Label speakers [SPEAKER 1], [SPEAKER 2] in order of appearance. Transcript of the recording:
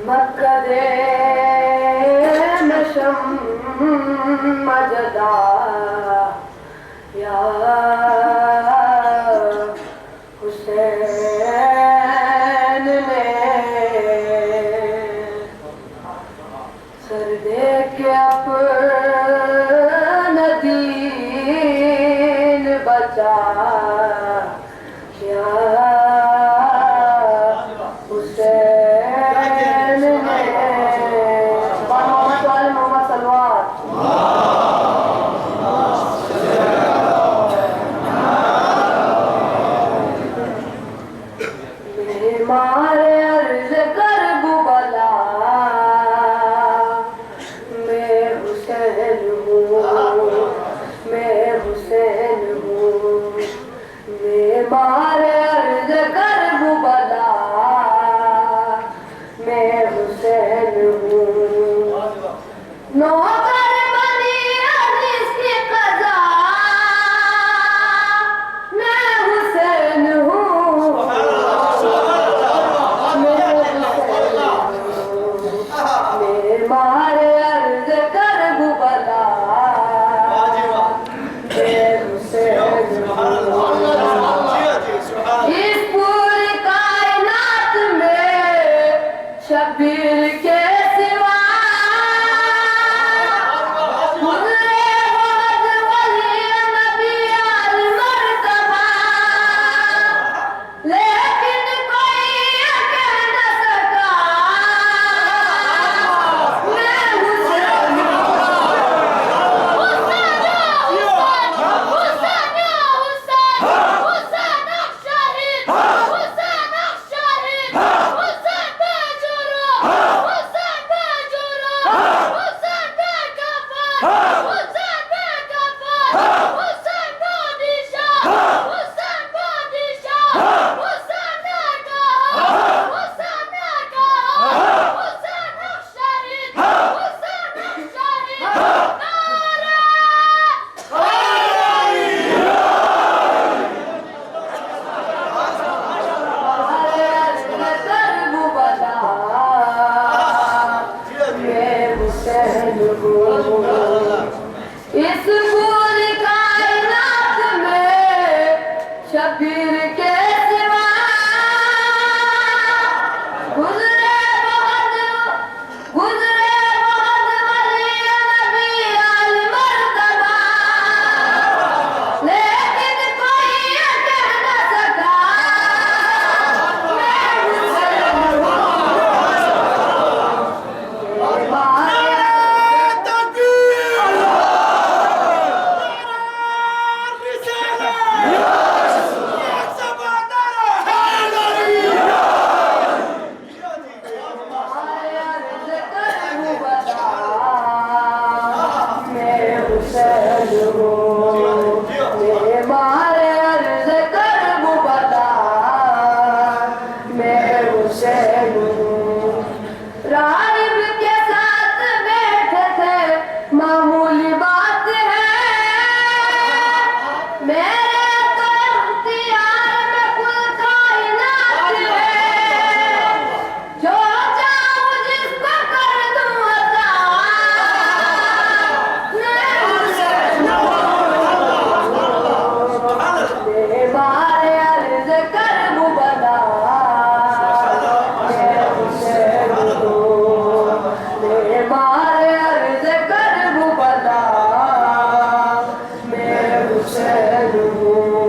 [SPEAKER 1] मक्कदे नशम मजदा या हुसैन ने सर दे के अपना दीन बचा या हुसैन ने मोहम्मद सलवार मारे अर्ज कर बुबला मैं हुसैन हूँ मैं हुसैन हूँ मैं मारे अर्ज कर बुबला मैं हुसैन हूँ नौकर बनी जिसकी कज़ा मैं हुसैन हूँ मारे अर्ज कर बुबला इस पूरी कायनात में शबीर के सिवा गुज़रे बहुत वली नबी आल मर्तबा लेकिन कोई ये कह न सका इस पूरी कायनात में शबीर के सिवा गुज़रे बहुत वली नबी आल मर्तबा लेकिन कोई ये कह न सका मैं हुसैन हूँ मारे अर्ज कर बुबला मैं हुसैन हूँ राहिब के साथ बैठे थे मामूली बात है मेरे तो इख्तियार में कुल कायनात है जो चाहूं जिसको कर दूं अता मैं हुसैन मारे अर्ज कर बुबला मैं हुसैन हूँ मारे अर्ज कर बुबला मैं हुसैन हूँ